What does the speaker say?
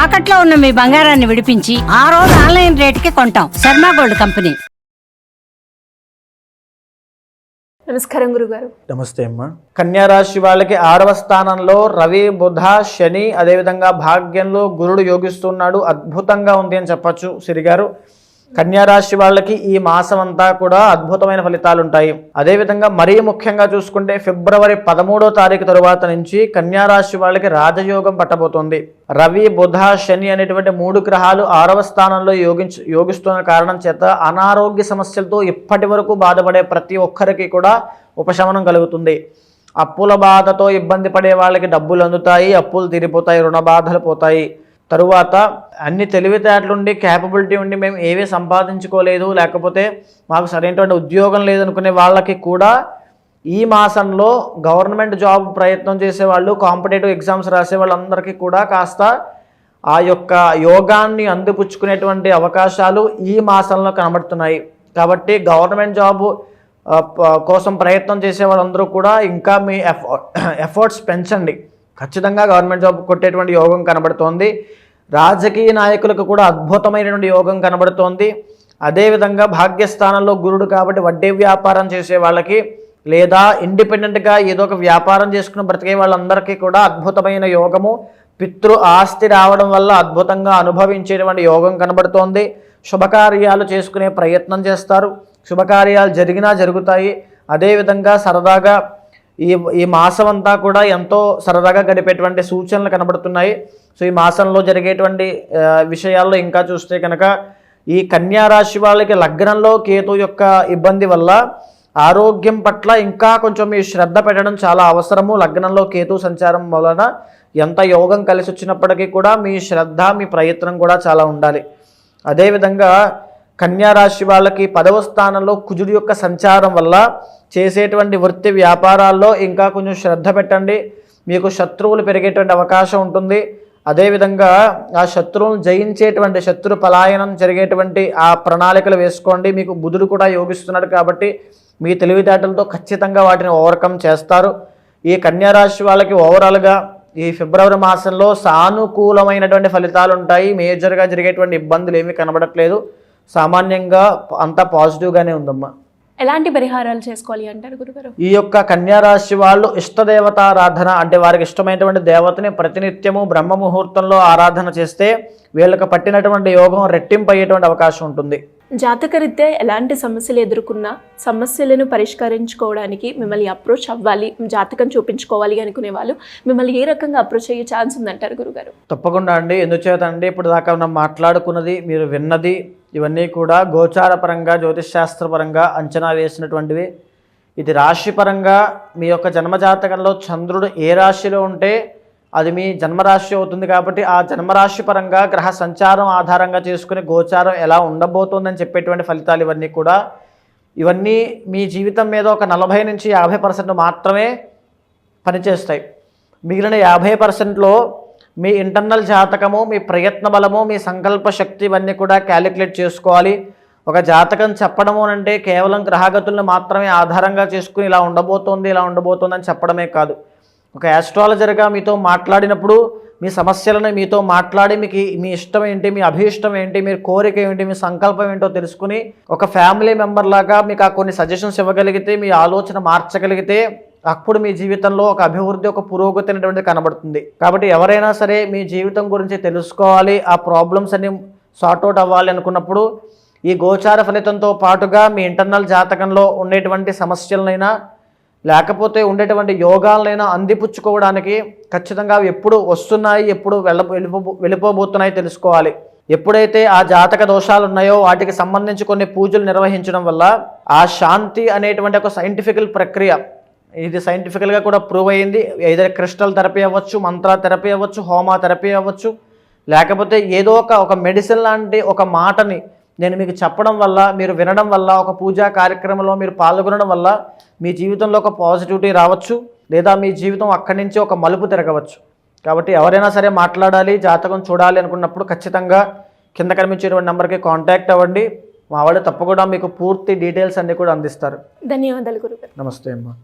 తాకట్లో ఉన్న మీ బంగారాన్ని విడిపించి ఆ రోజు ఆన్లైన్ రేటుకి కొంటాం. Sharma gold company. నమస్కారం గురుగారు. నమస్తే అమ్మ. కన్యా రాశి వాళ్ళకి 6వ స్థానంలో రవి, బుధ, శని, అదేవిధంగా భాగ్యంలో గురుడు యోగిస్తున్నాడు. అద్భుతంగా ఉంది అని చెప్పచ్చు సిరి గారు. కన్యా రాశి వాళ్ళకి ఈ మాసం అంతా కూడా అద్భుతమైన ఫలితాలు ఉంటాయి. అదేవిధంగా మరీ ముఖ్యంగా చూసుకుంటే ఫిబ్రవరి 13వ తారీఖు తరువాత నుంచి కన్యా రాశి వాళ్ళకి రాజయోగం పట్టబోతోంది. రవి, బుధ, శని అనేటువంటి 3 గ్రహాలు 6వ స్థానంలో యోగిస్తున్న కారణం చేత అనారోగ్య సమస్యలతో ఇప్పటి వరకు బాధపడే ప్రతి ఒక్కరికి కూడా ఉపశమనం కలుగుతుంది. అప్పుల బాధతో ఇబ్బంది పడే వాళ్ళకి డబ్బులు అందుతాయి, అప్పులు తీరిపోతాయి, రుణ బాధలు పోతాయి. తరువాత అన్ని తెలివితేటలుండి క్యాపబిలిటీ ఉండి మేము ఏవీ సంపాదించుకోలేదు, లేకపోతే మాకు సరైనటువంటి ఉద్యోగం లేదనుకునే వాళ్ళకి కూడా ఈ మాసంలో గవర్నమెంట్ జాబ్ ప్రయత్నం చేసేవాళ్ళు, కాంపిటేటివ్ ఎగ్జామ్స్ రాసే వాళ్ళందరికీ కూడా కాస్త ఆ యొక్క యోగాన్ని అందిపుచ్చుకునేటువంటి అవకాశాలు ఈ మాసంలో కనబడుతున్నాయి. కాబట్టి గవర్నమెంట్ జాబ్ కోసం ప్రయత్నం చేసే వాళ్ళందరూ కూడా ఇంకా మీ ఎఫర్ట్స్ పెంచండి. ఖచ్చితంగా గవర్నమెంట్ జాబ్ కొట్టేటువంటి యోగం కనబడుతోంది. రాజకీయ నాయకులకు కూడా అద్భుతమైనటువంటి యోగం కనబడుతోంది. అదేవిధంగా భాగ్యస్థానంలో గురుడు కాబట్టి వడ్డీ వ్యాపారం చేసే వాళ్ళకి లేదా ఇండిపెండెంట్గా ఏదో ఒక వ్యాపారం చేసుకుని బ్రతికే వాళ్ళందరికీ కూడా అద్భుతమైన యోగము, పితృ ఆస్తి రావడం వల్ల అద్భుతంగా అనుభవించేటువంటి యోగం కనబడుతోంది. శుభకార్యాలు చేసుకునే ప్రయత్నం చేస్తారు. శుభకార్యాలు జరిగినా జరుగుతాయి. అదేవిధంగా సరదాగా ఈ మాసం అంతా కూడా ఎంతో సరదాగా గడిపేటువంటి సూచనలు కనబడుతున్నాయి. సో ఈ మాసంలో జరిగేటువంటి విషయాల్లో ఇంకా చూస్తే కనుక ఈ కన్యా రాశి వాళ్ళకి లగ్నంలో కేతు యొక్క ఇబ్బంది వల్ల ఆరోగ్యం పట్ల ఇంకా కొంచెం మీ శ్రద్ధ పెట్టడం చాలా అవసరము. లగ్నంలో కేతు సంచారం వలన ఎంత యోగం కలిసి వచ్చినప్పటికీ కూడా మీ శ్రద్ధ, మీ ప్రయత్నం కూడా చాలా ఉండాలి. అదేవిధంగా కన్యా రాశి వాళ్ళకి 10వ స్థానంలో కుజుడి యొక్క సంచారం వల్ల చేసేటువంటి వృత్తి వ్యాపారాల్లో ఇంకా కొంచెం శ్రద్ధ పెట్టండి. మీకు శత్రువులు పెరిగేటువంటి అవకాశం ఉంటుంది. అదేవిధంగా ఆ శత్రువులను జయించేటువంటి, శత్రు పలాయనం జరిగేటువంటి ఆ ప్రణాళికలు వేసుకోండి. మీకు బుధుడు కూడా యోగిస్తున్నాడు కాబట్టి మీ తెలివితేటలతో ఖచ్చితంగా వాటిని ఓవర్కమ్ చేస్తారు. ఈ కన్యా రాశి వాళ్ళకి ఓవరాల్గా ఈ ఫిబ్రవరి మాసంలో సానుకూలమైనటువంటి ఫలితాలు ఉంటాయి. మేజర్గా జరిగేటువంటి ఇబ్బందులు ఏమీ కనబడట్లేదు. సామాన్యంగా అంతా పాజిటివ్గానే ఉందమ్మా. ఎలాంటి పరిహారాలు చేసుకోవాలి అంటారు గురుగారు? ఈ యొక్క కన్యా రాశి వాళ్ళు ఇష్టదేవతారాధన అంటే వారికి ఇష్టమైనటువంటి దేవతని ప్రతినిత్యము బ్రహ్మ ముహూర్తంలో ఆరాధన చేస్తే వీళ్ళకి పట్టినటువంటి యోగం రెట్టింపు అయ్యేటువంటి అవకాశం ఉంటుంది. జాతకరీత్యా ఎలాంటి సమస్యలు ఎదుర్కొన్నా సమస్యలను పరిష్కరించుకోవడానికి మిమ్మల్ని అప్రోచ్ అవ్వాలి, జాతకం చూపించుకోవాలి అనుకునే వాళ్ళు మిమ్మల్ని ఏ రకంగా అప్రోచ్ అయ్యే ఛాన్స్ ఉందంటారు గురుగారు? తప్పకుండా అండి. ఎందుచేత అండి, ఇప్పుడు దాకా మనం మాట్లాడుకున్నది, మీరు విన్నది ఇవన్నీ కూడా గోచారపరంగా, జ్యోతిష్శాస్త్రపరంగా అంచనా వేసినటువంటివి. ఇది రాశిపరంగా మీ యొక్క జన్మజాతకంలో చంద్రుడు ఏ రాశిలో ఉంటే అది మీ జన్మరాశి అవుతుంది. కాబట్టి ఆ జన్మరాశి పరంగా గ్రహ సంచారం ఆధారంగా చేసుకుని గోచారం ఎలా ఉండబోతుందని చెప్పేటువంటి ఫలితాలు ఇవన్నీ కూడా. ఇవన్నీ మీ జీవితం మీద ఒక 40 నుంచి 50% మాత్రమే పనిచేస్తాయి. మిగిలిన 50%లో మీ ఇంటర్నల్ జాతకము, మీ ప్రయత్న బలము, మీ సంకల్ప శక్తి ఇవన్నీ కూడా క్యాలిక్యులేట్ చేసుకోవాలి. ఒక జాతకం చెప్పడము అంటే కేవలం గ్రహగతులను మాత్రమే ఆధారంగా చేసుకుని ఇలా ఉండబోతోంది, ఇలా ఉండబోతోంది అని చెప్పడమే కాదు. ఒక యాస్ట్రాలజర్గా మీతో మాట్లాడినప్పుడు మీ సమస్యలను మీతో మాట్లాడి మీకు మీ ఇష్టం ఏంటి, మీ అభీష్టం ఏంటి, మీ కోరిక ఏంటి, మీ సంకల్పం ఏంటో తెలుసుకుని ఒక ఫ్యామిలీ మెంబర్ లాగా మీకు ఆ కొన్ని సజెషన్స్ ఇవ్వగలిగితే, మీ ఆలోచన మార్చగలిగితే అప్పుడు మీ జీవితంలో ఒక అభివృద్ధి, ఒక పురోగతి అనేటువంటిది కనబడుతుంది. కాబట్టి ఎవరైనా సరే మీ జీవితం గురించి తెలుసుకోవాలి, ఆ ప్రాబ్లమ్స్ అన్ని సార్ట్అవుట్ అవ్వాలి అనుకున్నప్పుడు ఈ గోచార ఫలితంతో పాటుగా మీ ఇంటర్నల్ జాతకంలో ఉండేటువంటి సమస్యలనైనా లేకపోతే ఉండేటువంటి యోగాలనైనా అందిపుచ్చుకోవడానికి ఖచ్చితంగా ఎప్పుడు వస్తున్నాయి, ఎప్పుడు వెళ్ళిపోబోతున్నాయి తెలుసుకోవాలి. ఎప్పుడైతే ఆ జాతక దోషాలు ఉన్నాయో వాటికి సంబంధించి కొన్ని పూజలు నిర్వహించడం వల్ల ఆ శాంతి అనేటువంటి ఒక సైంటిఫికల్ ప్రక్రియ, ఇది సైంటిఫికల్గా కూడా ప్రూవ్ అయ్యింది. ఏదైనా క్రిస్టల్ థెరపీ అవ్వచ్చు, మంత్ర థెరపీ అవ్వచ్చు, హోమా థెరపీ అవ్వచ్చు, లేకపోతే ఏదో ఒక మెడిసిన్ లాంటి ఒక మాటని నేను మీకు చెప్పడం వల్ల, మీరు వినడం వల్ల, ఒక పూజా కార్యక్రమంలో మీరు పాల్గొనడం వల్ల మీ జీవితంలో ఒక పాజిటివిటీ రావచ్చు, లేదా మీ జీవితం అక్కడి నుంచి ఒక మలుపు తిరగవచ్చు. కాబట్టి ఎవరైనా సరే మాట్లాడాలి, జాతకం చూడాలి అనుకున్నప్పుడు ఖచ్చితంగా కింద కనిపించేటువంటి నెంబర్కి కాంటాక్ట్ అవ్వండి. మా వాళ్ళు తప్పకుండా మీకు పూర్తి డీటెయిల్స్ అన్నీ కూడా అందిస్తారు. ధన్యవాదాలు గురుగారు. నమస్తే అమ్మా.